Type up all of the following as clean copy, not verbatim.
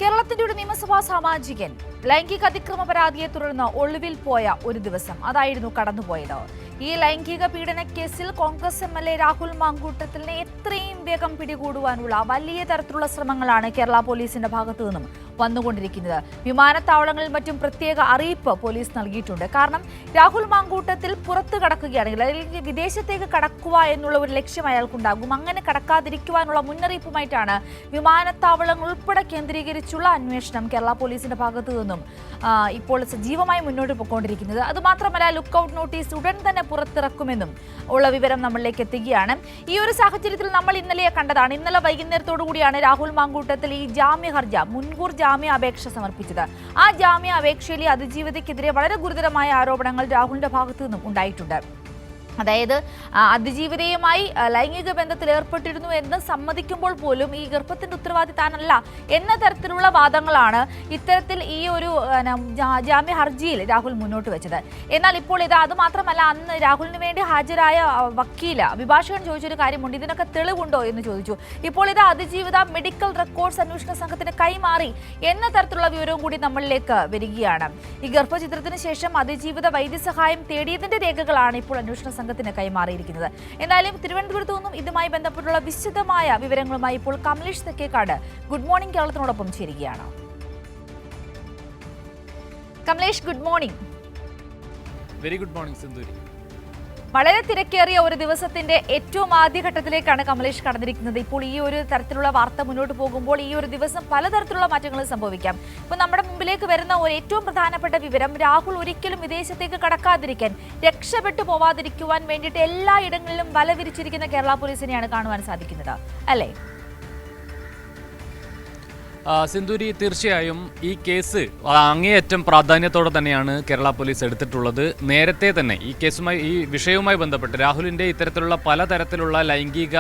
കേരളത്തിന്റെ ഒരു നിയമസഭാ സാമാജികൻ ലൈംഗിക അതിക്രമ പരാതിയെ തുടർന്ന് ഒളിവിൽ പോയ ഒരു ദിവസം അതായിരുന്നു കടന്നുപോയത്. ഈ ലൈംഗിക പീഡന കേസിൽ കോൺഗ്രസ് MLA രാഹുൽ മാങ്കൂട്ടത്തിലിനെ എത്രയും വേഗം പിടികൂടുവാനുള്ള വലിയ തരത്തിലുള്ള ശ്രമങ്ങളാണ് കേരള പോലീസിന്റെ ഭാഗത്തു നിന്നും വന്നുകൊണ്ടിരിക്കുന്നത്. വിമാനത്താവളങ്ങളിൽ മറ്റും പ്രത്യേക അറിയിപ്പ് പോലീസ് നൽകിയിട്ടുണ്ട്. കാരണം രാഹുൽ മാങ്കൂട്ടത്തിൽ പുറത്തു കടക്കുകയാണെങ്കിൽ അല്ലെങ്കിൽ വിദേശത്തേക്ക് കടക്കുക എന്നുള്ള ഒരു ലക്ഷ്യം അയാൾക്കുണ്ടാകും. അങ്ങനെ കടക്കാതിരിക്കുവാനുള്ള മുന്നറിയിപ്പുമായിട്ടാണ് വിമാനത്താവളങ്ങൾ ഉൾപ്പെടെ കേന്ദ്രീകരിച്ചുള്ള അന്വേഷണം കേരള പോലീസിന്റെ ഭാഗത്തു നിന്നും ഇപ്പോൾ സജീവമായി മുന്നോട്ട് പോയിക്കൊണ്ടിരിക്കുന്നത്. അതുമാത്രമല്ല, ലുക്കൌട്ട് നോട്ടീസ് ഉടൻ തന്നെ പുറത്തിറക്കുമെന്നും ഉള്ള വിവരം നമ്മളിലേക്ക് എത്തുകയാണ്. ഈ ഒരു സാഹചര്യത്തിൽ നമ്മൾ ഇന്നലെ കണ്ടതാണ്. ഇന്നലെ വൈകുന്നേരത്തോടു കൂടിയാണ് രാഹുൽ മാങ്കൂട്ടത്തിൽ ഈ ജാമ്യ ഹർജി മുൻകൂർ ജാമ്യ അപേക്ഷ സമർപ്പിച്ചത്. ആ ജാമ്യ അപേക്ഷയിലെ അതിജീവിതയ്ക്കെതിരെ വളരെ ഗുരുതരമായ ആരോപണങ്ങൾ രാഹുലിന്റെ ഭാഗത്തു നിന്നും ഉണ്ടായിട്ടുണ്ട്. അതായത് അതിജീവിതയുമായി ലൈംഗിക ബന്ധത്തിൽ ഏർപ്പെട്ടിരുന്നു എന്ന് സമ്മതിക്കുമ്പോൾ പോലും ഈ ഗർഭത്തിന്റെ ഉത്തരവാദി താനല്ല എന്ന തരത്തിലുള്ള വാദങ്ങളാണ് ഇത്തരത്തിൽ ഈ ഒരു ജാമ്യ ഹർജിയിൽ രാഹുൽ മുന്നോട്ട് വെച്ചത്. എന്നാൽ ഇപ്പോൾ അത് മാത്രമല്ല, അന്ന് രാഹുലിന് വേണ്ടി ഹാജരായ അഭിഭാഷകൻ ചോദിച്ചൊരു കാര്യമുണ്ട്. ഇതിനൊക്കെ തെളിവുണ്ടോ എന്ന് ചോദിച്ചു. ഇപ്പോൾ അതിജീവിത മെഡിക്കൽ റെക്കോർഡ്സ് അന്വേഷണ സംഘത്തിന് കൈമാറി എന്ന തരത്തിലുള്ള വിവരവും കൂടി നമ്മളിലേക്ക് വരികയാണ്. ഈ ഗർഭചിത്രത്തിന് ശേഷം അതിജീവിത വൈദ്യസഹായം തേടിയതിന്റെ രേഖകളാണ് ഇപ്പോൾ അന്വേഷണ സംഘത്തിന് കൈമാറിയിരിക്കുന്നത്. എന്നാലും തിരുവനന്തപുരത്തു നിന്നും ഇതുമായി ബന്ധപ്പെട്ടുള്ള വിശദമായ വിവരങ്ങളുമായി ഇപ്പോൾ കമലേഷ് തെക്കേക്കാട് ഗുഡ് മോർണിംഗ് കേരളത്തിനോടൊപ്പം ചേരുകയാണ്. Kamalesh, good morning. Very good morning Sindhuri. വളരെ തിരക്കേറിയ ഒരു ദിവസത്തിന്റെ ഏറ്റവും ആദ്യഘട്ടത്തിലേക്കാണ് കമലേഷ് കടന്നിരിക്കുന്നത്. ഇപ്പോൾ ഈ ഒരു തരത്തിലുള്ള വാർത്ത മുന്നോട്ട് പോകുമ്പോൾ ഈ ഒരു ദിവസം പലതരത്തിലുള്ള മാറ്റങ്ങൾ സംഭവിക്കാം. ഇപ്പൊ നമ്മുടെ മുമ്പിലേക്ക് വരുന്ന ഒരു ഏറ്റവും പ്രധാനപ്പെട്ട വിവരം, രാഹുൽ ഒരിക്കലും വിദേശത്തേക്ക് കടക്കാതിരിക്കാൻ, രക്ഷപ്പെട്ടു പോവാതിരിക്കുവാൻ വേണ്ടിയിട്ട് എല്ലായിടങ്ങളിലും വല വിരിച്ചിരിക്കുന്ന കേരള പോലീസിനെയാണ് കാണുവാൻ സാധിക്കുന്നത്, അല്ലേ? സിന്ധൂരി, തീർച്ചയായും ഈ കേസ് അങ്ങേയറ്റം പ്രാധാന്യത്തോടെ തന്നെയാണ് കേരള പോലീസ് എടുത്തിട്ടുള്ളത്. നേരത്തെ തന്നെ ഈ വിഷയവുമായി ബന്ധപ്പെട്ട് രാഹുലിൻ്റെ ഇത്തരത്തിലുള്ള പലതരത്തിലുള്ള ലൈംഗിക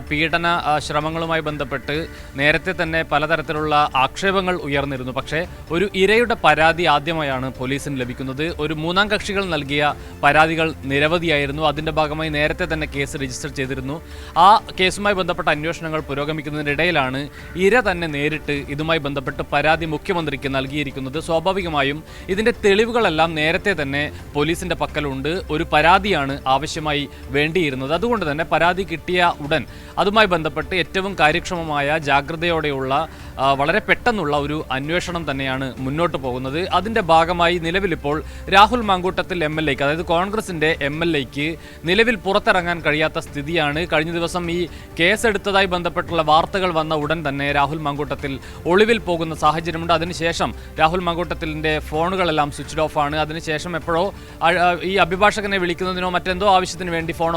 പീഡന ശ്രമങ്ങളുമായി ബന്ധപ്പെട്ട് നേരത്തെ തന്നെ പലതരത്തിലുള്ള ആക്ഷേപങ്ങൾ ഉയർന്നിരുന്നു. പക്ഷേ ഒരു ഇരയുടെ പരാതി ആദ്യമായാണ് പോലീസിന് ലഭിക്കുന്നത്. ഒരു മൂന്നാം കക്ഷികൾ നൽകിയ പരാതികൾ നിരവധിയായിരുന്നു. അതിൻ്റെ ഭാഗമായി നേരത്തെ തന്നെ കേസ് രജിസ്റ്റർ ചെയ്തിരുന്നു. ആ കേസുമായി ബന്ധപ്പെട്ട അന്വേഷണങ്ങൾ പുരോഗമിക്കുന്നതിനിടയിലാണ് ഇര തന്നെ നേരിട്ട് ഇതുമായി ബന്ധപ്പെട്ട് പരാതി മുഖ്യമന്ത്രിക്ക് നൽകിയിരിക്കുന്നത്. സ്വാഭാവികമായും ഇതിൻ്റെ തെളിവുകളെല്ലാം നേരത്തെ തന്നെ പോലീസിൻ്റെ പക്കലുണ്ട്. ഒരു പരാതിയാണ് ആവശ്യമായി വേണ്ടിയിരുന്നത്. അതുകൊണ്ട് തന്നെ പരാതി കിട്ടിയ ഉടൻ അതുമായി ബന്ധപ്പെട്ട് ഏറ്റവും കാര്യക്ഷമമായ ജാഗ്രതയോടെയുള്ള വളരെ പെട്ടെന്നുള്ള ഒരു അന്വേഷണം തന്നെയാണ് മുന്നോട്ട് പോകുന്നത്. അതിൻ്റെ ഭാഗമായി നിലവിലിപ്പോൾ രാഹുൽ മാങ്കൂട്ടത്തിൽ MLAക്ക്, അതായത് കോൺഗ്രസിൻ്റെ MLAക്ക് നിലവിൽ പുറത്തിറങ്ങാൻ കഴിയാത്ത സ്ഥിതിയാണ്. കഴിഞ്ഞ ദിവസം ഈ കേസെടുത്തതായി ബന്ധപ്പെട്ടുള്ള വാർത്തകൾ വന്ന ഉടൻ തന്നെ രാഹുൽ മാങ്കൂട്ടത്തിൽ ഒളിവിൽ പോകുന്ന സാഹചര്യമുണ്ട്. അതിനുശേഷം രാഹുൽ മാങ്കൂട്ടത്തിലിൻ്റെ ഫോണുകളെല്ലാം സ്വിച്ച്ഡ് ഓഫ് ആണ്. അതിനുശേഷം എപ്പോഴോ ഈ അഭിഭാഷകനെ വിളിക്കുന്നതിനോ മറ്റെന്തോ ആവശ്യത്തിന് വേണ്ടി ഫോൺ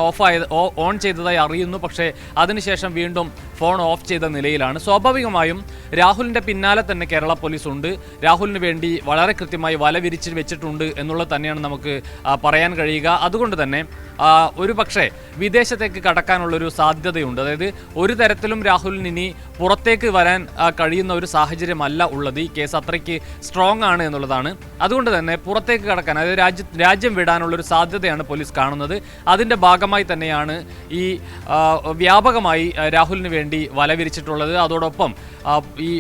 ഓൺ ചെയ്തതായി അറിയുന്നു. പക്ഷേ അതിനുശേഷം വീണ്ടും ഫോൺ ഓഫ് ചെയ്ത നിലയിലാണ്. സ്വാഭാവികമായും രാഹുലിൻ്റെ പിന്നാലെ തന്നെ കേരള പോലീസ് ഉണ്ട്. രാഹുലിന് വേണ്ടി വളരെ കൃത്യമായി വല വിരിച്ച് വെച്ചിട്ടുണ്ട് എന്നുള്ളത് തന്നെയാണ് നമുക്ക് പറയാൻ കഴിയുക. അതുകൊണ്ട് തന്നെ ഒരു പക്ഷേ വിദേശത്തേക്ക് കടക്കാനുള്ളൊരു സാധ്യതയുണ്ട്. അതായത് ഒരു തരത്തിലും രാഹുലിന് ഇനി പുറത്തേക്ക് വരാൻ കഴിയുന്ന ഒരു സാഹചര്യമല്ല ഉള്ളത്. ഈ കേസ് അത്രയ്ക്ക് സ്ട്രോങ് ആണ് എന്നുള്ളതാണ്. അതുകൊണ്ട് തന്നെ പുറത്തേക്ക് കടക്കാൻ, അതായത് രാജ്യം വിടാനുള്ളൊരു സാധ്യതയാണ് പോലീസ് കാണുന്നത്. അതിൻ്റെ ഭാഗമായി തന്നെയാണ് ഈ വ്യാപകമായി രാഹുലിന് വേണ്ടി വല വിരിച്ചിട്ടുള്ളത്. അതോടൊപ്പം ഈ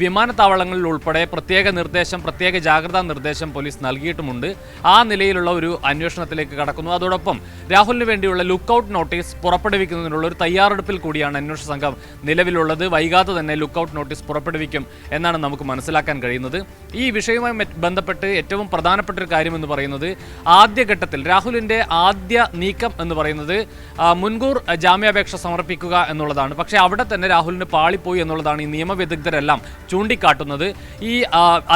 വിമാനത്താവളങ്ങളിൽ ഉൾപ്പെടെ പ്രത്യേക ജാഗ്രതാ നിർദ്ദേശം പോലീസ് നൽകിയിട്ടുമുണ്ട്. ആ നിലയിലുള്ള ഒരു അന്വേഷണത്തിലേക്ക് കടക്കുന്നു. അതോടൊപ്പം രാഹുലിന് വേണ്ടിയുള്ള ലുക്കൌട്ട് നോട്ടീസ് പുറപ്പെടുവിക്കുന്നതിനുള്ള ഒരു തയ്യാറെടുപ്പിൽ കൂടിയാണ് അന്വേഷണ സംഘം നിലവിലുള്ളത്. വൈകാതെ തന്നെ ലുക്കൌട്ട് നോട്ടീസ് പുറപ്പെടുവിക്കും എന്നാണ് നമുക്ക് മനസ്സിലാക്കാൻ കഴിയുന്നത്. ഈ വിഷയവുമായി ബന്ധപ്പെട്ട് ഏറ്റവും പ്രധാനപ്പെട്ട ഒരു കാര്യം എന്ന് പറയുന്നത്, ആദ്യഘട്ടത്തിൽ രാഹുലിൻ്റെ ആദ്യ നീക്കം എന്ന് പറയുന്നത് മുൻകൂർ ജാമ്യാപേക്ഷ സമർപ്പിക്കുക എന്നുള്ളതാണ്. പക്ഷേ അവിടെ തന്നെ രാഹുലിന് പാളിപ്പോയി എന്നുള്ളതാണ് ഈ നിയമവിദഗ്ധരെല്ലാം ചൂണ്ടിക്കാട്ടുന്നത്. ഈ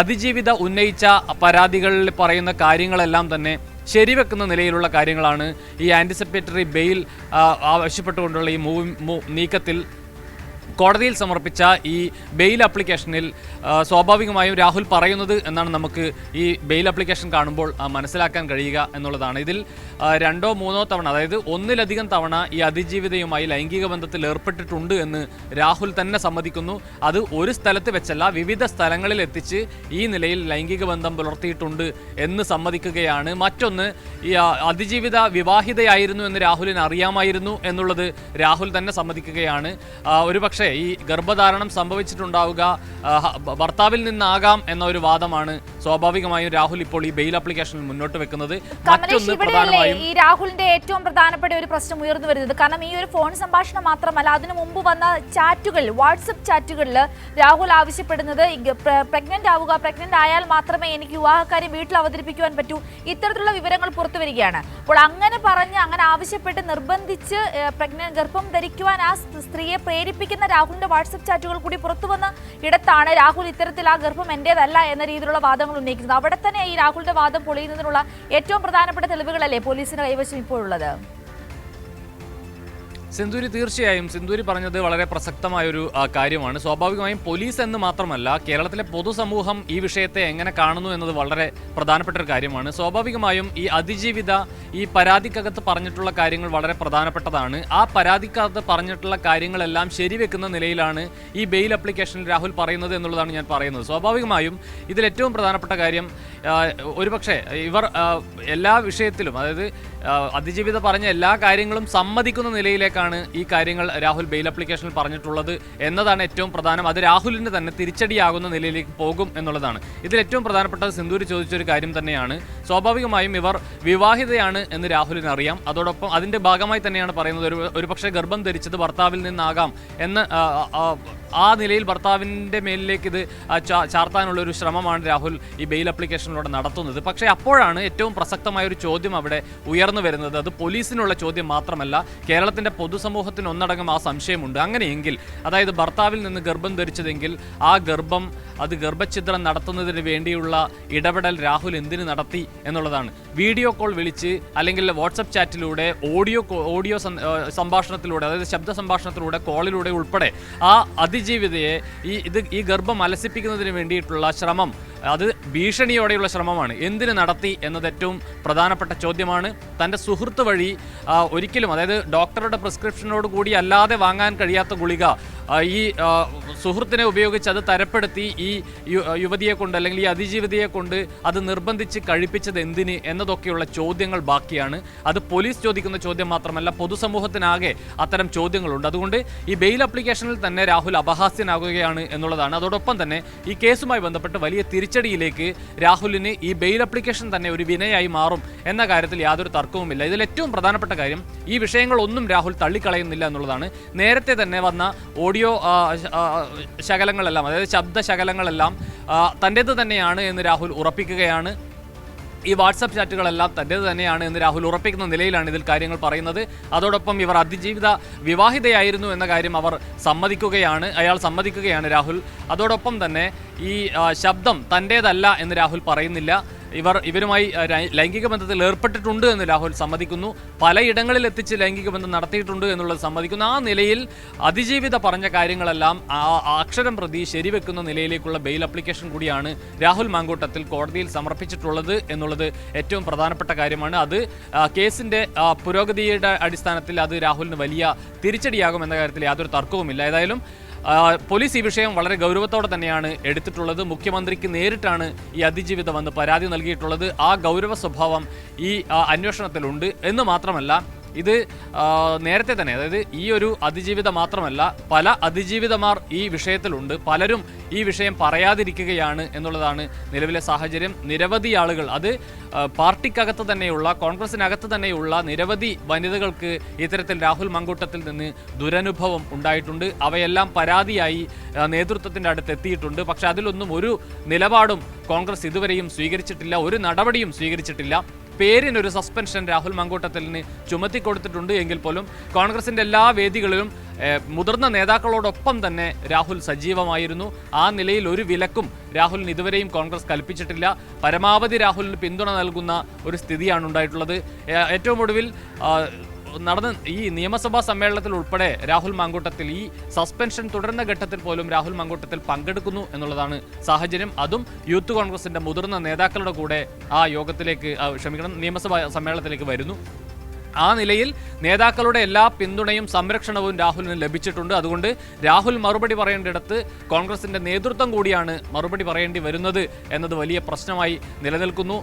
അതിജീവിത ഉന്നയിച്ച പരാതികളിൽ പറയുന്ന കാര്യങ്ങളെല്ലാം തന്നെ ശരിവെക്കുന്ന നിലയിലുള്ള കാര്യങ്ങളാണ്. ഈ ആൻറ്റിസിപ്പേറ്ററി ബെയിൽ ആവശ്യപ്പെട്ടുകൊണ്ടുള്ള ഈ നീക്കത്തിൽ കോടതിയിൽ സമർപ്പിച്ച ഈ ബെയിൽ ആപ്ലിക്കേഷനിൽ സ്വാഭാവികമായും രാഹുൽ പറയുന്നത് എന്നാണ് നമുക്ക് ഈ ബെയിൽ ആപ്ലിക്കേഷൻ കാണുമ്പോൾ മനസ്സിലാക്കാൻ കഴിയുക എന്നുള്ളതാണ്. ഇതിൽ രണ്ടോ മൂന്നോ തവണ, അതായത് ഒന്നിലധികം തവണ ഈ അതിജീവിതയുമായി ലൈംഗിക ബന്ധത്തിൽ ഏർപ്പെട്ടിട്ടുണ്ട് എന്ന് രാഹുൽ തന്നെ സമ്മതിക്കുന്നു. അത് ഒരു സ്ഥലത്ത് വെച്ചല്ല, വിവിധ സ്ഥലങ്ങളിൽ എത്തിച്ച് ഈ നിലയിൽ ലൈംഗിക ബന്ധം പുലർത്തിയിട്ടുണ്ട് എന്ന് സമ്മതിക്കുകയാണ്. മറ്റൊന്ന്, ഈ അതിജീവിത വിവാഹിതയായിരുന്നു എന്ന് രാഹുലിന് അറിയാമായിരുന്നു എന്നുള്ളത് രാഹുൽ തന്നെ സമ്മതിക്കുകയാണ്. ഒരുപക്ഷെ ഈ ഗർഭധാരണം സംഭവിച്ചിട്ടുണ്ടാവുക ഭർത്താവിൽ നിന്നാകാം എന്ന ഒരു വാദമാണ് സ്വാഭാവികമായും രാഹുൽ ഇപ്പോൾ ഈ ബെയിൽ ആപ്ലിക്കേഷനിൽ മുന്നോട്ട് വെക്കുന്നത്. മറ്റൊന്ന് പ്രധാനമായും ഈ രാഹുലിന്റെ ഏറ്റവും പ്രധാനപ്പെട്ട ഒരു പ്രശ്നം ഉയർന്നു വരുന്നത്, കാരണം ഈ ഒരു ഫോൺ സംഭാഷണം മാത്രമല്ല, അതിനു മുമ്പ് വന്ന ചാറ്റുകൾ, വാട്സപ്പ് ചാറ്റുകളിൽ രാഹുൽ ആവശ്യപ്പെടുന്നത് പ്രഗ്നന്റ് ആവുക, പ്രഗ്നന്റ് ആയാൽ മാത്രമേ എനിക്ക് വിവാഹക്കാര്യം വീട്ടിൽ അവതരിപ്പിക്കുവാൻ പറ്റൂ, ഇത്തരത്തിലുള്ള വിവരങ്ങൾ പുറത്തു വരികയാണ്. അപ്പോൾ അങ്ങനെ പറഞ്ഞ്, അങ്ങനെ ആവശ്യപ്പെട്ട് നിർബന്ധിച്ച് ഗർഭം ധരിക്കുവാൻ ആ സ്ത്രീയെ പ്രേരിപ്പിക്കുന്ന രാഹുലിന്റെ വാട്സപ്പ് ചാറ്റുകൾ കൂടി പുറത്തു വന്ന ഇടത്താണ് രാഹുൽ ഇത്തരത്തിൽ ആ ഗർഭം എന്റേതല്ല എന്ന രീതിയിലുള്ള വാദങ്ങൾ ഉന്നയിക്കുന്നത്. അവിടെ തന്നെ ഈ രാഹുലിന്റെ വാദം പൊളിയുന്നതിനുള്ള ഏറ്റവും പ്രധാനപ്പെട്ട തെളിവുകളല്ലേ പോലീസിന് കൈവശം ഇപ്പോഴുള്ളത്? സിന്ദൂരി, തീർച്ചയായും സിന്ദൂരി പറഞ്ഞത് വളരെ പ്രസക്തമായൊരു കാര്യമാണ്. സ്വാഭാവികമായും പോലീസ് എന്ന് മാത്രമല്ല, കേരളത്തിലെ പൊതുസമൂഹം ഈ വിഷയത്തെ എങ്ങനെ കാണുന്നു എന്നത് വളരെ പ്രധാനപ്പെട്ട ഒരു കാര്യമാണ്. സ്വാഭാവികമായും ഈ അതിജീവിത ഈ പരാതിക്കകത്ത് പറഞ്ഞിട്ടുള്ള കാര്യങ്ങൾ വളരെ പ്രധാനപ്പെട്ടതാണ്. ആ പരാതിക്കകത്ത് പറഞ്ഞിട്ടുള്ള കാര്യങ്ങളെല്ലാം ശരിവെക്കുന്ന നിലയിലാണ് ഈ ബെയിൽ ആപ്ലിക്കേഷനിൽ രാഹുൽ പറയുന്നത് എന്നുള്ളതാണ് ഞാൻ പറയുന്നത്. സ്വാഭാവികമായും ഇതിൽ ഏറ്റവും പ്രധാനപ്പെട്ട കാര്യം, ഒരുപക്ഷെ ഇവർ എല്ലാ വിഷയത്തിലും, അതായത് അതിജീവിത പറഞ്ഞ എല്ലാ കാര്യങ്ങളും സമ്മതിക്കുന്ന നിലയിലേക്കാണ് ഈ കാര്യങ്ങൾ രാഹുൽ ബെയിൽ ആപ്ലിക്കേഷനിൽ പറഞ്ഞിട്ടുള്ളത് എന്നതാണ് ഏറ്റവും പ്രധാനം. അത് രാഹുലിന് തന്നെ തിരിച്ചടിയാകുന്ന നിലയിലേക്ക് പോകും എന്നുള്ളതാണ്. ഇതിൽ ഏറ്റവും പ്രധാനപ്പെട്ടത് സിന്ദൂരി ചോദിച്ചൊരു കാര്യം തന്നെയാണ്. സ്വാഭാവികമായും ഇവർ വിവാഹിതയാണ് എന്ന് രാഹുലിന് അറിയാം. അതോടൊപ്പം അതിൻ്റെ ഭാഗമായി തന്നെയാണ് പറയുന്നത് ഒരുപക്ഷെ ഗർഭം ധരിച്ചത് ഭർത്താവിൽ നിന്നാകാം എന്ന് ആ നിലയിൽ ഭർത്താവിൻ്റെ മേലിലേക്ക് ഇത് ചാർത്താനുള്ള ഒരു ശ്രമമാണ് രാഹുൽ ഈ ബെയിൽ ആപ്ലിക്കേഷനിലൂടെ നടത്തുന്നത്. പക്ഷേ അപ്പോഴാണ് ഏറ്റവും പ്രസക്തമായ ഒരു ചോദ്യം അവിടെ ഉയർന്നു വരുന്നത്. അത് പോലീസിനുള്ള ചോദ്യം മാത്രമല്ല, കേരളത്തിൻ്റെ പൊതുസമൂഹത്തിന് ഒന്നടങ്കം ആ സംശയമുണ്ട്. അങ്ങനെയെങ്കിൽ, അതായത് ഭർത്താവിൽ നിന്ന് ഗർഭം ധരിച്ചതെങ്കിൽ ആ ഗർഭം, അത് ഗർഭഛിദ്രം നടത്തുന്നതിന് വേണ്ടിയുള്ള ഇടപെടൽ രാഹുൽ എന്തിന് നടത്തി എന്നുള്ളതാണ്. വീഡിയോ കോൾ വിളിച്ച് അല്ലെങ്കിൽ വാട്സപ്പ് ചാറ്റിലൂടെ, ഓഡിയോ സംഭാഷണത്തിലൂടെ, അതായത് ശബ്ദ സംഭാഷണത്തിലൂടെ, കോളിലൂടെ ഉൾപ്പെടെ ആ അതിജീവിതയെ ഈ ഗർഭം അലസിപ്പിക്കുന്നതിന് വേണ്ടിയിട്ടുള്ള ശ്രമം, അത് ഭീഷണിയോടെയുള്ള ശ്രമമാണ്. എന്തിന് നടത്തി എന്നത് ഏറ്റവും പ്രധാനപ്പെട്ട ചോദ്യമാണ്. തൻ്റെ സുഹൃത്ത് വഴി ഒരിക്കലും, അതായത് ഡോക്ടറുടെ പ്രിസ്ക്രിപ്ഷനോട് കൂടി അല്ലാതെ വാങ്ങാൻ കഴിയാത്ത ഗുളിക ഈ സുഹൃത്തിനെ ഉപയോഗിച്ച് അത് തരപ്പെടുത്തി ഈ യുവതിയെ കൊണ്ട്, അല്ലെങ്കിൽ ഈ അതിജീവിതയെ കൊണ്ട് അത് നിർബന്ധിച്ച് കഴിപ്പിച്ചത് എന്തിന് എന്നതൊക്കെയുള്ള ചോദ്യങ്ങൾ ബാക്കിയാണ്. അത് പോലീസ് ചോദിക്കുന്ന ചോദ്യം മാത്രമല്ല, പൊതുസമൂഹത്തിനാകെ അത്തരം ചോദ്യങ്ങളുണ്ട്. അതുകൊണ്ട് ഈ ബെയിൽ ആപ്ലിക്കേഷനിൽ തന്നെ രാഹുൽ അപഹാസ്യനാകുകയാണ് എന്നുള്ളതാണ്. അതോടൊപ്പം തന്നെ ഈ കേസുമായി ബന്ധപ്പെട്ട് വലിയ തിരിച്ചടിയിലേക്ക് രാഹുലിന് ഈ ബെയിൽ ആപ്ലിക്കേഷൻ തന്നെ ഒരു വിനയായി മാറും എന്ന കാര്യത്തിൽ യാതൊരു തർക്കവുമില്ല. ഇതിൽ ഏറ്റവും പ്രധാനപ്പെട്ട കാര്യം, ഈ വിഷയങ്ങളൊന്നും രാഹുൽ തള്ളിക്കളയുന്നില്ല എന്നുള്ളതാണ്. നേരത്തെ തന്നെ വന്ന ഓഡിയോ ശകലങ്ങളെല്ലാം, അതായത് ശബ്ദ ശകലങ്ങളെല്ലാം തൻ്റേത് തന്നെയാണ് എന്ന് രാഹുൽ ഉറപ്പിക്കുകയാണ്. ഈ വാട്സപ്പ് ചാറ്റുകളെല്ലാം തൻ്റേത് തന്നെയാണ് എന്ന് രാഹുൽ ഉറപ്പിക്കുന്ന നിലയിലാണ് ഇതിൽ കാര്യങ്ങൾ പറയുന്നത്. അതോടൊപ്പം ഇവർ അതിജീവിത വിവാഹിതയായിരുന്നു എന്ന കാര്യം അയാൾ സമ്മതിക്കുകയാണ് രാഹുൽ. അതോടൊപ്പം തന്നെ ഈ ശബ്ദം തൻ്റേതല്ല എന്ന് രാഹുൽ പറയുന്നില്ല. ഇവരുമായി ലൈംഗിക ബന്ധത്തിൽ ഏർപ്പെട്ടിട്ടുണ്ട് എന്ന് രാഹുൽ സമ്മതിക്കുന്നു. പലയിടങ്ങളിൽ എത്തിച്ച് ലൈംഗിക ബന്ധം നടത്തിയിട്ടുണ്ട് എന്നുള്ളത് സമ്മതിക്കുന്നു. ആ നിലയിൽ അതിജീവിത പറഞ്ഞ കാര്യങ്ങളെല്ലാം അക്ഷരം പ്രതി ശരിവെക്കുന്ന നിലയിലേക്കുള്ള ബെയിൽ ആപ്ലിക്കേഷൻ കൂടിയാണ് രാഹുൽ മാങ്കൂട്ടത്തിൽ കോടതിയിൽ സമർപ്പിച്ചിട്ടുള്ളത് എന്നുള്ളത് ഏറ്റവും പ്രധാനപ്പെട്ട കാര്യമാണ്. അത് കേസിൻ്റെ പുരോഗതിയുടെ അടിസ്ഥാനത്തിൽ അത് രാഹുലിന് വലിയ തിരിച്ചടിയാകും എന്ന കാര്യത്തിൽ യാതൊരു തർക്കവുമില്ല. ഏതായാലും പോലീസ് ഈ വിഷയം വളരെ ഗൗരവത്തോടെ തന്നെയാണ് എടുത്തിട്ടുള്ളത്. മുഖ്യമന്ത്രിക്ക് നേരിട്ടാണ് ഈ അതിജീവിത വന്ന് പരാതി നൽകിയിട്ടുള്ളത്. ആ ഗൗരവ സ്വഭാവം ഈ അന്വേഷണത്തിലുണ്ട് എന്ന് മാത്രമല്ല, ഇത് നേരത്തെ തന്നെ, അതായത് ഈ ഒരു അതിജീവിത മാത്രമല്ല, പല അതിജീവിതമാർ ഈ വിഷയത്തിലുണ്ട്. പലരും ഈ വിഷയം പറയാതിരിക്കുകയാണ് എന്നുള്ളതാണ് നിലവിലെ സാഹചര്യം. നിരവധി ആളുകൾ, അത് പാർട്ടിക്കകത്ത് തന്നെയുള്ള, കോൺഗ്രസിനകത്ത് തന്നെയുള്ള നിരവധി വനിതകൾക്ക് ഇത്തരത്തിൽ രാഹുൽ മാങ്കൂട്ടത്തിൽ നിന്ന് ദുരനുഭവം ഉണ്ടായിട്ടുണ്ട്. അവയെല്ലാം പരാതിയായി നേതൃത്വത്തിൻ്റെ അടുത്ത് എത്തിയിട്ടുണ്ട്. പക്ഷെ അതിലൊന്നും ഒരു നിലപാടും കോൺഗ്രസ് ഇതുവരെയും സ്വീകരിച്ചിട്ടില്ല, ഒരു നടപടിയും സ്വീകരിച്ചിട്ടില്ല. പേരിനൊരു സസ്പെൻഷൻ രാഹുൽ മാങ്കൂട്ടത്തിന് ചുമത്തിക്കൊടുത്തിട്ടുണ്ട് എങ്കിൽ പോലും കോൺഗ്രസിൻ്റെ എല്ലാ വേദികളിലും മുതിർന്ന നേതാക്കളോടൊപ്പം തന്നെ രാഹുൽ സജീവമായിരുന്നു. ആ നിലയിൽ ഒരു വിലക്കും രാഹുലിന് ഇതുവരെയും കോൺഗ്രസ് കൽപ്പിച്ചിട്ടില്ല. പരമാവധി രാഹുലിന് പിന്തുണ നൽകുന്ന ഒരു സ്ഥിതിയാണ് ഉണ്ടായിട്ടുള്ളത്. ഏറ്റവും ഒടുവിൽ ഈ നിയമസഭാ സമ്മേളനത്തിൽ ഉൾപ്പെടെ രാഹുൽ മാങ്കൂട്ടത്തിൽ ഈ സസ്പെൻഷൻ തുടരുന്ന ഘട്ടത്തിൽ പോലും രാഹുൽ മാങ്കൂട്ടത്തിൽ പങ്കെടുക്കുന്നു എന്നുള്ളതാണ് സാഹചര്യം. അതും യൂത്ത് കോൺഗ്രസിന്റെ മുതിർന്ന നേതാക്കളുടെ കൂടെ ആ യോഗത്തിലേക്ക് നിയമസഭാ സമ്മേളനത്തിലേക്ക് വരുന്നു. ആ നിലയിൽ നേതാക്കളുടെ എല്ലാ പിന്തുണയും സംരക്ഷണവും രാഹുലിന് ലഭിച്ചിട്ടുണ്ട്. അതുകൊണ്ട് രാഹുൽ മറുപടി പറയേണ്ടിടത്ത് കോൺഗ്രസിന്റെ നേതൃത്വം കൂടിയാണ് മറുപടി പറയേണ്ടി വരുന്നത് എന്നത് വലിയ പ്രശ്നമായി നിലനിൽക്കുന്നു.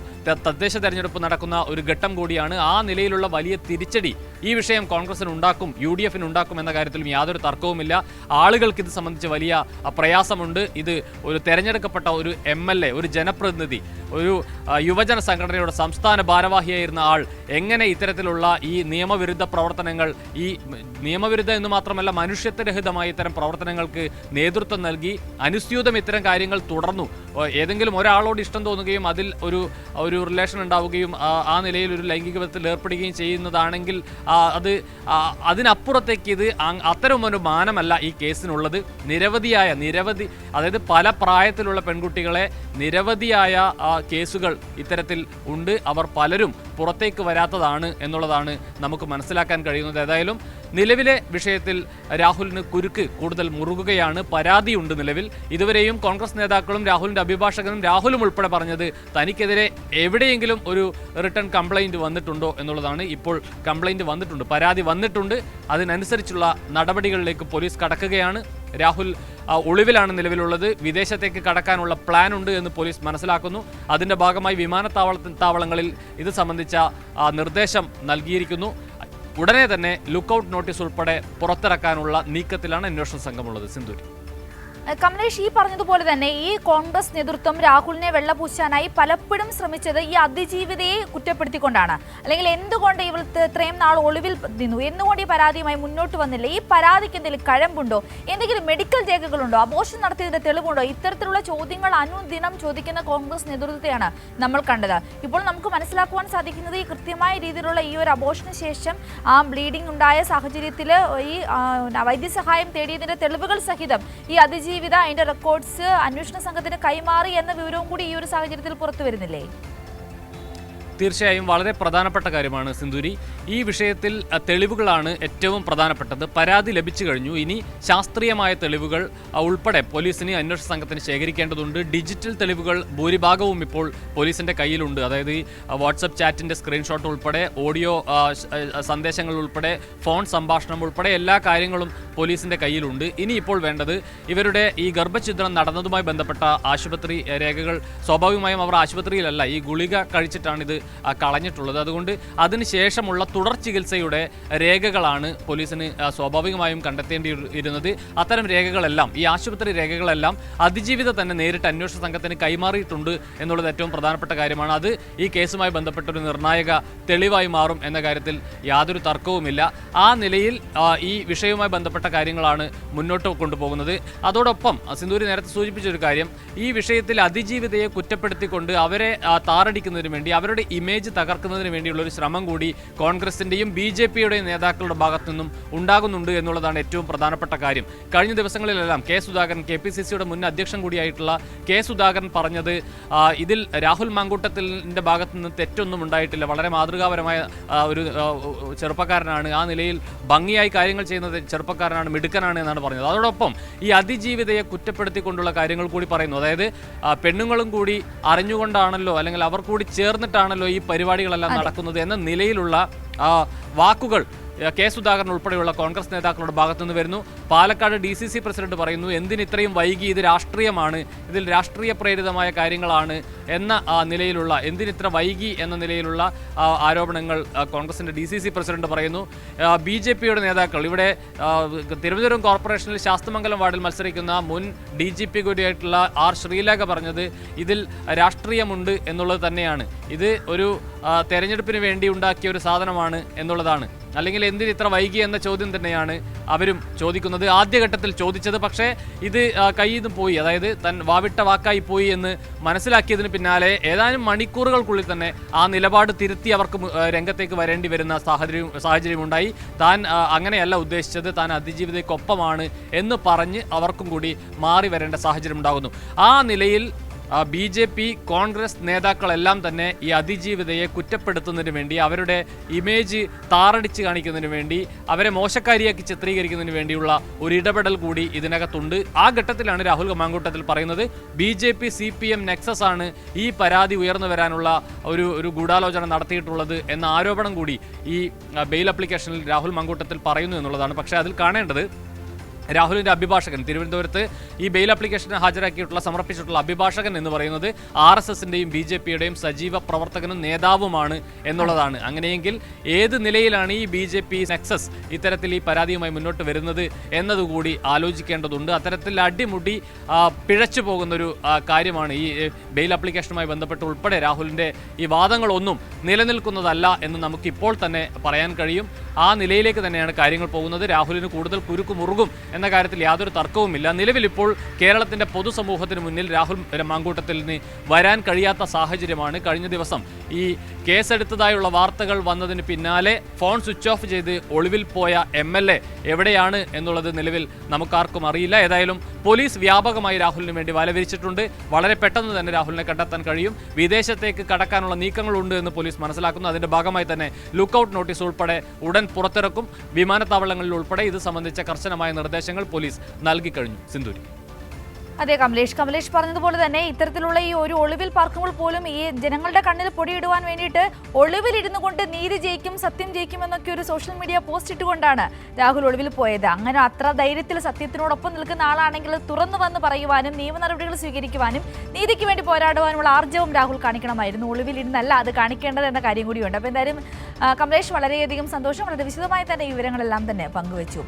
തദ്ദേശ തെരഞ്ഞെടുപ്പ് നടക്കുന്ന ഒരു ഘട്ടം കൂടിയാണ്. ആ നിലയിലുള്ള വലിയ തിരിച്ചടി ഈ വിഷയം കോൺഗ്രസിന് ഉണ്ടാക്കും, UDFന് ഉണ്ടാക്കും എന്ന കാര്യത്തിലും യാതൊരു തർക്കവുമില്ല. ആളുകൾക്ക് ഇത് സംബന്ധിച്ച് വലിയ പ്രയാസമുണ്ട്. ഇത് ഒരു തെരഞ്ഞെടുക്കപ്പെട്ട ഒരു MLA, ഒരു ജനപ്രതിനിധി, ഒരു യുവജന സംഘടനയുടെ സംസ്ഥാന ഭാരവാഹിയായിരുന്ന ആൾ എങ്ങനെ ഇത്തരത്തിലുള്ള ഈ നിയമവിരുദ്ധ പ്രവർത്തനങ്ങൾ, ഈ നിയമവിരുദ്ധ എന്ന് മാത്രമല്ല മനുഷ്യത്വരഹിതമായ ഇത്തരം പ്രവർത്തനങ്ങൾക്ക് നേതൃത്വം നൽകി അനുസ്യൂതം ഇത്തരം കാര്യങ്ങൾ തുടർന്നു. ഏതെങ്കിലും ഒരാളോട് ഇഷ്ടം തോന്നുകയും അതിൽ ഒരു റിലേഷൻ ഉണ്ടാവുകയും ആ നിലയിൽ ഒരു ലൈംഗിക ബന്ധത്തിൽ ഏർപ്പെടുകയും ചെയ്യുന്നതാണെങ്കിൽ അതിനപ്പുറത്തേക്ക് ഇത് അത്തരമൊരു മാനമല്ല ഈ കേസിനുള്ളത്. നിരവധി അതായത് പല പ്രായത്തിലുള്ള പെൺകുട്ടികളെ നിരവധിയായ കേസുകൾ ഇത്തരത്തിൽ ഉണ്ട്. അവർ പലരും പുറത്തേക്ക് വരാത്തതാണ് എന്നുള്ളതാണ് നമുക്ക് മനസ്സിലാക്കാൻ കഴിയുന്നത്. ഏതായാലും നിലവിലെ വിഷയത്തിൽ രാഹുലിന് കുരുക്ക് കൂടുതൽ മുറുകുകയാണ്. പരാതിയുണ്ട് നിലവിൽ. ഇതുവരെയും കോൺഗ്രസ് നേതാക്കളും രാഹുലിന്റെ അഭിഭാഷകനും രാഹുലും ഉൾപ്പെടെ പറഞ്ഞത് തനിക്കെതിരെ എവിടെയെങ്കിലും ഒരു റിട്ടേൺ കംപ്ലൈന്റ് വന്നിട്ടുണ്ടോ എന്നുള്ളതാണ്. ഇപ്പോൾ കംപ്ലൈന്റ് വന്നിട്ടുണ്ട്, പരാതി വന്നിട്ടുണ്ട്. അതിനനുസരിച്ചുള്ള നടപടികളിലേക്ക് പോലീസ് കടക്കുകയാണ്. രാഹുൽ ഒളിവിലാണ് നിലവിലുള്ളത്. വിദേശത്തേക്ക് കടക്കാനുള്ള പ്ലാൻ ഉണ്ട് എന്ന് പോലീസ് മനസ്സിലാക്കുന്നു. അതിന്റെ ഭാഗമായി വിമാനത്താവളങ്ങളിൽ ഇത് സംബന്ധിച്ച നിർദ്ദേശം നൽകിയിരിക്കുന്നു. ഉടനെ തന്നെ ലുക്കൌട്ട് നോട്ടീസ് ഉൾപ്പെടെ പുറത്തിറക്കാനുള്ള നീക്കത്തിലാണ് അന്വേഷണ സംഘമുള്ളത്. സിന്ധൂരി. കമലേഷ്, ഈ പറഞ്ഞതുപോലെ തന്നെ ഈ കോൺഗ്രസ് നേതൃത്വം രാഹുലിനെ വെള്ളപൂശാനായി പലപ്പോഴും ശ്രമിച്ചത് ഈ അതിജീവിതയെ കുറ്റപ്പെടുത്തിക്കൊണ്ടാണ്. അല്ലെങ്കിൽ എന്തുകൊണ്ട് ഇവൾ ഇത്രയും നാൾ ഒളിവിൽ നിന്നു, എന്തുകൊണ്ട് ഈ പരാതിയുമായി മുന്നോട്ട് വന്നില്ല, ഈ പരാതിക്ക് എന്തെങ്കിലും കഴമ്പുണ്ടോ, എന്തെങ്കിലും മെഡിക്കൽ രേഖകളുണ്ടോ, അബോർഷൻ നടത്തിയതിന്റെ തെളിവുണ്ടോ, ഇത്തരത്തിലുള്ള ചോദ്യങ്ങൾ അനുദിനം ചോദിക്കുന്ന കോൺഗ്രസ് നേതൃത്വത്തെയാണ് നമ്മൾ കണ്ടത്. ഇപ്പോൾ നമുക്ക് മനസ്സിലാക്കുവാൻ സാധിക്കുന്നത് ഈ കൃത്യമായ രീതിയിലുള്ള ഈ ഒരു അബോർഷന് ശേഷം ആ ബ്ലീഡിംഗ് ഉണ്ടായ സാഹചര്യത്തിൽ ഈ വൈദ്യസഹായം തേടിയതിന്റെ തെളിവുകൾ സഹിതം ഈ അതിജീവിത അതിന്റെ റെക്കോർഡ്സ് അന്വേഷണ സംഘത്തിന് കൈമാറി എന്ന വിവരവും കൂടി ഈ ഒരു സാഹചര്യത്തിൽ പുറത്തു വരുന്നില്ലേ? തീർച്ചയായും വളരെ പ്രധാനപ്പെട്ട കാര്യമാണ് സിന്ധൂരി. ഈ വിഷയത്തിൽ തെളിവുകളാണ് ഏറ്റവും പ്രധാനപ്പെട്ടത്. പരാതി ലഭിച്ചു കഴിഞ്ഞു. ഇനി ശാസ്ത്രീയമായ തെളിവുകൾ ഉൾപ്പെടെ പോലീസിന് അന്വേഷണ സംഘത്തിന് ശേഖരിക്കേണ്ടതുണ്ട്. ഡിജിറ്റൽ തെളിവുകൾ ഭൂരിഭാഗവും ഇപ്പോൾ പോലീസിന്റെ കയ്യിലുണ്ട്. അതായത് ഈ വാട്സപ്പ് ചാറ്റിന്റെ സ്ക്രീൻഷോട്ട് ഉൾപ്പെടെ, ഓഡിയോ സന്ദേശങ്ങൾ ഉൾപ്പെടെ, ഫോൺ സംഭാഷണം ഉൾപ്പെടെ എല്ലാ കാര്യങ്ങളും പോലീസിന്റെ കയ്യിലുണ്ട്. ഇനി ഇപ്പോൾ വേണ്ടത് ഇവരുടെ ഈ ഗർഭഛിദ്രം നടന്നതുമായി ബന്ധപ്പെട്ട ആശുപത്രി രേഖകൾ. സ്വാഭാവികമായും അവർ ആശുപത്രിയിലല്ല, ഈ ഗുളിക കഴിച്ചിട്ടാണ് ഇത് കളഞ്ഞിട്ടുള്ളത്. അതുകൊണ്ട് അതിനുശേഷമുള്ള തുടർ ചികിത്സയുടെ രേഖകളാണ് പോലീസിന് സ്വാഭാവികമായും കണ്ടെത്തേണ്ടിയിരുന്നത്. അത്തരം രേഖകളെല്ലാം, ഈ ആശുപത്രി രേഖകളെല്ലാം അതിജീവിത തന്നെ നേരിട്ട് അന്വേഷണ സംഘത്തിന് കൈമാറിയിട്ടുണ്ട് എന്നുള്ളത് ഏറ്റവും പ്രധാനപ്പെട്ട കാര്യമാണ്. അത് ഈ കേസുമായി ബന്ധപ്പെട്ടൊരു നിർണായക തെളിവായി മാറും എന്ന കാര്യത്തിൽ യാതൊരു തർക്കവുമില്ല. ആ നിലയിൽ ഈ വിഷയവുമായി ബന്ധപ്പെട്ട കാര്യങ്ങളാണ് മുന്നോട്ട് കൊണ്ടുപോകുന്നത്. അതോടൊപ്പം സിന്ധൂരി നേരത്തെ സൂചിപ്പിച്ചൊരു കാര്യം, ഈ വിഷയത്തിൽ അതിജീവിതയെ കുറ്റപ്പെടുത്തിക്കൊണ്ട് അവരെ താറടിക്കുന്നതിന് വേണ്ടി, അവരുടെ ഇമേജ് തകർക്കുന്നതിന് വേണ്ടിയുള്ള ഒരു ശ്രമം കൂടി കോൺഗ്രസിന്റെയും BJPയുടെയും നേതാക്കളുടെ ഭാഗത്തു നിന്നും ഉണ്ടാകുന്നുണ്ട് എന്നുള്ളതാണ് ഏറ്റവും പ്രധാനപ്പെട്ട കാര്യം. കഴിഞ്ഞ ദിവസങ്ങളിലെല്ലാം കെ സുധാകരൻ, KPCCയുടെ മുൻ അധ്യക്ഷൻ കൂടിയായിട്ടുള്ള കെ സുധാകരൻ പറഞ്ഞത് ഇതിൽ രാഹുൽ മാങ്കൂട്ടത്തിന്റെ ഭാഗത്തു നിന്ന് തെറ്റൊന്നും ഉണ്ടായിട്ടില്ല, വളരെ മാതൃകാപരമായ ഒരു ചെറുപ്പക്കാരനാണ്, ആ നിലയിൽ ഭംഗിയായി കാര്യങ്ങൾ ചെയ്യുന്നത് ചെറുപ്പക്കാരനാണ്, മിടുക്കനാണ് എന്നാണ് പറഞ്ഞത്. അതോടൊപ്പം ഈ അതിജീവിതയെ കുറ്റപ്പെടുത്തിക്കൊണ്ടുള്ള കാര്യങ്ങൾ കൂടി പറയുന്നു. അതായത് പെണ്ണുങ്ങളും കൂടി അറിഞ്ഞുകൊണ്ടാണല്ലോ, അല്ലെങ്കിൽ അവർ കൂടി ചേർന്നിട്ടാണല്ലോ ഈ പരിപാടികളെല്ലാം നടക്കുന്നത് എന്ന നിലയിലുള്ള വാക്കുകൾ കെ സുധാകരൻ ഉൾപ്പെടെയുള്ള കോൺഗ്രസ് നേതാക്കളുടെ ഭാഗത്തുനിന്ന് വരുന്നു. പാലക്കാട് DCC പ്രസിഡന്റ് പറയുന്നു, എന്തിനിത്രയും വൈകി, ഇത് രാഷ്ട്രീയമാണ്, ഇതിൽ രാഷ്ട്രീയ പ്രേരിതമായ കാര്യങ്ങളാണ് എന്ന നിലയിലുള്ള, എന്തിനിത്ര വൈകി എന്ന നിലയിലുള്ള ആരോപണങ്ങൾ കോൺഗ്രസിന്റെ DCC പ്രസിഡന്റ് പറയുന്നു. BJPയുടെ നേതാക്കൾ ഇവിടെ തിരുവനന്തപുരം കോർപ്പറേഷനിൽ ശാസ്തമംഗലം വാർഡിൽ മത്സരിക്കുന്ന മുൻ DGP കൂടിയായിട്ടുള്ള R ശ്രീലേഖ പറഞ്ഞത് ഇതിൽ രാഷ്ട്രീയമുണ്ട് എന്നുള്ളത് തന്നെയാണ്. ഇത് ഒരു തെരഞ്ഞെടുപ്പിന് വേണ്ടി ഉണ്ടാക്കിയ ഒരു സാധനമാണ് എന്നുള്ളതാണ്. അല്ലെങ്കിൽ എന്തിന് ഇത്ര വൈകി എന്ന ചോദ്യം തന്നെയാണ് അവരും ചോദിക്കുന്നത്. ആദ്യഘട്ടത്തിൽ ചോദിച്ചത്, പക്ഷേ ഇത് കയ്യിൽ നിന്ന് പോയി, അതായത് വാവിട്ട വാക്കായി പോയി എന്ന് മനസ്സിലാക്കിയതിന് പിന്നാലെ ഏതാനും മണിക്കൂറുകൾക്കുള്ളിൽ തന്നെ ആ നിലപാട് തിരുത്തി അവർക്ക് രംഗത്തേക്ക് വരേണ്ടി വരുന്ന സാഹചര്യമുണ്ടായി. താൻ അങ്ങനെയല്ല ഉദ്ദേശിച്ചത്, താൻ അതിജീവിതയ്ക്കൊപ്പമാണ് എന്ന് പറഞ്ഞ് അവർക്കും കൂടി മാറി വരേണ്ട സാഹചര്യം ഉണ്ടാകുന്നു. ആ നിലയിൽ BJP കോൺഗ്രസ് നേതാക്കളെല്ലാം തന്നെ ഈ അതിജീവിതയെ കുറ്റപ്പെടുത്തുന്നതിന് വേണ്ടി, അവരുടെ ഇമേജ് താറടിച്ച് കാണിക്കുന്നതിന് വേണ്ടി, അവരെ മോശക്കാരിയാക്കി ചിത്രീകരിക്കുന്നതിന് വേണ്ടിയുള്ള ഒരു ഇടപെടൽ കൂടി ഇതിനകത്തുണ്ട്. ആ ഘട്ടത്തിലാണ് രാഹുൽ മാങ്കൂട്ടത്തിൽ പറയുന്നത് BJP CPM നെക്സസ് ആണ് ഈ പരാതി ഉയർന്നു വരാനുള്ള ഒരു ഗൂഢാലോചന നടത്തിയിട്ടുള്ളത് എന്ന ആരോപണം കൂടി ഈ ബെയിൽ ആപ്ലിക്കേഷനിൽ രാഹുൽ മാങ്കൂട്ടത്തിൽ പറയുന്നു എന്നുള്ളതാണ്. പക്ഷേ അതിൽ കാണേണ്ടത് രാഹുലിൻ്റെ അഭിഭാഷകൻ, തിരുവനന്തപുരത്ത് ഈ ബെയിൽ ആപ്ലിക്കേഷന് സമർപ്പിച്ചിട്ടുള്ള അഭിഭാഷകൻ എന്ന് പറയുന്നത് RSSന്റെയും BJPയുടെയും സജീവ പ്രവർത്തകനും നേതാവുമാണ് എന്നുള്ളതാണ്. അങ്ങനെയെങ്കിൽ ഏത് നിലയിലാണ് ഈ BJP നെക്സസ് ഇത്തരത്തിൽ ഈ പരാതിയുമായി മുന്നോട്ട് വരുന്നത് എന്നതുകൂടി ആലോചിക്കേണ്ടതുണ്ട്. അത്തരത്തിൽ അടിമുടി പിഴച്ചു പോകുന്നൊരു കാര്യമാണ് ഈ ബെയിൽ ആപ്ലിക്കേഷനുമായി ബന്ധപ്പെട്ട് ഉൾപ്പെടെ രാഹുലിൻ്റെ ഈ വാദങ്ങളൊന്നും നിലനിൽക്കുന്നതല്ല എന്ന് നമുക്കിപ്പോൾ തന്നെ പറയാൻ കഴിയും. ആ നിലയിലേക്ക് തന്നെയാണ് കാര്യങ്ങൾ പോകുന്നത്. രാഹുലിന് കൂടുതൽ കുരുക്ക് മുറുകും എന്ന കാര്യത്തിൽ യാതൊരു തർക്കവുമില്ല. നിലവിൽ ഇപ്പോൾ കേരളത്തിന്റെ പൊതുസമൂഹത്തിന് മുന്നിൽ രാഹുൽ മാങ്കൂട്ടത്തിന് വരാൻ കഴിയാത്ത സാഹചര്യമാണ്. കഴിഞ്ഞ ദിവസം ഈ കേസെടുത്തതായുള്ള വാർത്തകൾ വന്നതിന് പിന്നാലെ ഫോൺ സ്വിച്ച് ഓഫ് ചെയ്ത് ഒളിവിൽ പോയ MLA എവിടെയാണ് എന്നുള്ളത് നിലവിൽ നമുക്കാർക്കും അറിയില്ല. ഏതായാലും പോലീസ് വ്യാപകമായി രാഹുലിന് വേണ്ടി വലവിരിച്ചിട്ടുണ്ട്. വളരെ പെട്ടെന്ന് തന്നെ രാഹുലിനെ കണ്ടെത്താൻ കഴിയും. വിദേശത്തേക്ക് കടക്കാനുള്ള നീക്കങ്ങളുണ്ട് എന്ന് പോലീസ് മനസ്സിലാക്കുന്നു. അതിന്റെ ഭാഗമായി തന്നെ ലുക്കൌട്ട് നോട്ടീസ് ഉൾപ്പെടെ ഉടൻ പുറത്തിറക്കും. വിമാനത്താവളങ്ങളിൽ ഉൾപ്പെടെ ഇത് സംബന്ധിച്ച കർശനമായ നിർദ്ദേശങ്ങൾ പോലീസ് നൽകിക്കഴിഞ്ഞു. സിന്ധൂരി. അതെ കമലേഷ് പറഞ്ഞതുപോലെ തന്നെ ഇത്തരത്തിലുള്ള ഈ ഒരു ഒളിവിൽ പാർക്കുമ്പോൾ പോലും ഈ ജനങ്ങളുടെ കണ്ണിൽ പൊടിയിടുവാൻ വേണ്ടിയിട്ട് ഒളിവിലിരുന്നു കൊണ്ട് നീതി ജയിക്കും, സത്യം ജയിക്കും എന്നൊക്കെ ഒരു സോഷ്യൽ മീഡിയ പോസ്റ്റ് ഇട്ടുകൊണ്ടാണ് രാഹുൽ ഒളിവിൽ പോയത്. അങ്ങനെ അത്ര ധൈര്യത്തിൽ സത്യത്തിനോടൊപ്പം നിൽക്കുന്ന ആളാണെങ്കിൽ തുറന്നു വന്ന് പറയുവാനും നിയമ നടപടികൾ സ്വീകരിക്കുവാനും നീതിക്ക് വേണ്ടി പോരാടുവാനുള്ള ആർജവം രാഹുൽ കാണിക്കണമായിരുന്നു. ഒളിവിലിരുന്നല്ല അത് കാണിക്കേണ്ടത് എന്ന കാര്യം കൂടിയുണ്ട്. അപ്പോൾ എന്തായാലും കമലേഷ് വളരെയധികം സന്തോഷം. വളരെ വിശദമായി തന്നെ ഈ വിവരങ്ങളെല്ലാം തന്നെ പങ്കുവച്ചു.